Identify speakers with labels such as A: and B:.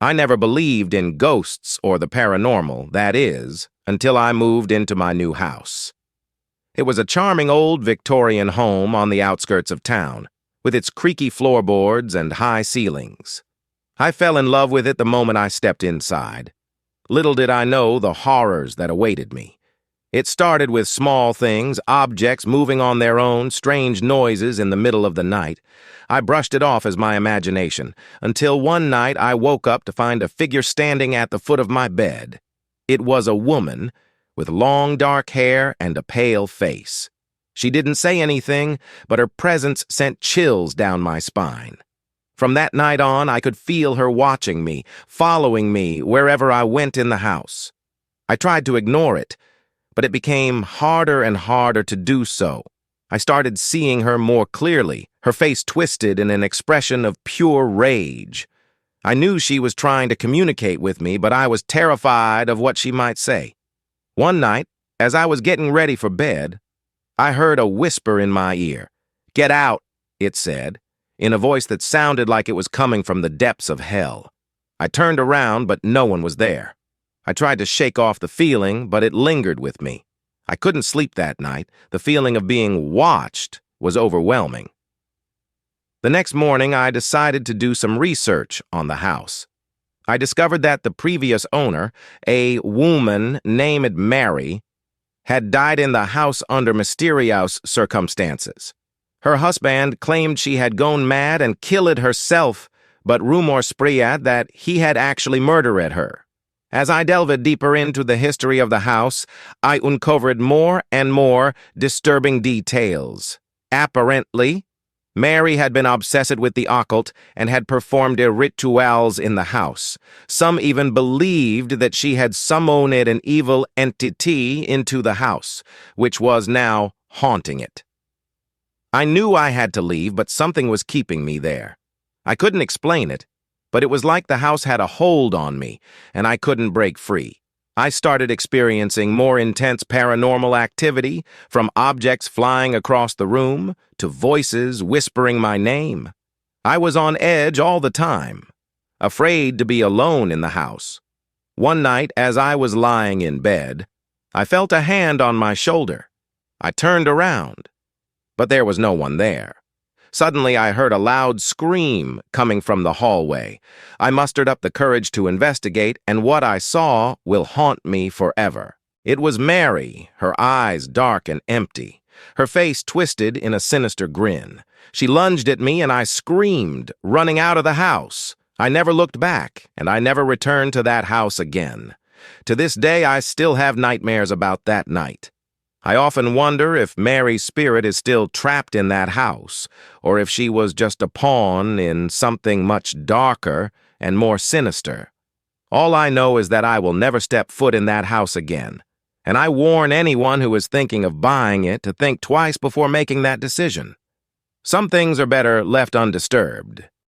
A: I never believed in ghosts or the paranormal, that is, until I moved into my new house. It was a charming old Victorian home on the outskirts of town, with its creaky floorboards and high ceilings. I fell in love with it the moment I stepped inside. Little did I know the horrors that awaited me. It started with small things, objects moving on their own, strange noises in the middle of the night. I brushed it off as my imagination, until one night I woke up to find a figure standing at the foot of my bed. It was a woman, with long dark hair and a pale face. She didn't say anything, but her presence sent chills down my spine. From that night on, I could feel her watching me, following me wherever I went in the house. I tried to ignore it, but it became harder and harder to do so. I started seeing her more clearly, her face twisted in an expression of pure rage. I knew she was trying to communicate with me, but I was terrified of what she might say. One night, as I was getting ready for bed, I heard a whisper in my ear. "Get out," it said, in a voice that sounded like it was coming from the depths of hell. I turned around, but no one was there. I tried to shake off the feeling, but it lingered with me. I couldn't sleep that night. The feeling of being watched was overwhelming. The next morning, I decided to do some research on the house. I discovered that the previous owner, a woman named Mary, had died in the house under mysterious circumstances. Her husband claimed she had gone mad and killed herself, but rumors spread that he had actually murdered her. As I delved deeper into the history of the house, I uncovered more and more disturbing details. Apparently, Mary had been obsessed with the occult and had performed rituals in the house. Some even believed that she had summoned an evil entity into the house, which was now haunting it. I knew I had to leave, but something was keeping me there. I couldn't explain it, but it was like the house had a hold on me, and I couldn't break free. I started experiencing more intense paranormal activity, from objects flying across the room to voices whispering my name. I was on edge all the time, afraid to be alone in the house. One night, as I was lying in bed, I felt a hand on my shoulder. I turned around, but there was no one there. Suddenly, I heard a loud scream coming from the hallway. I mustered up the courage to investigate, and what I saw will haunt me forever. It was Mary, her eyes dark and empty, her face twisted in a sinister grin. She lunged at me, and I screamed, running out of the house. I never looked back, and I never returned to that house again. To this day, I still have nightmares about that night. I often wonder if Mary's spirit is still trapped in that house, or if she was just a pawn in something much darker and more sinister. All I know is that I will never step foot in that house again, and I warn anyone who is thinking of buying it to think twice before making that decision. Some things are better left undisturbed.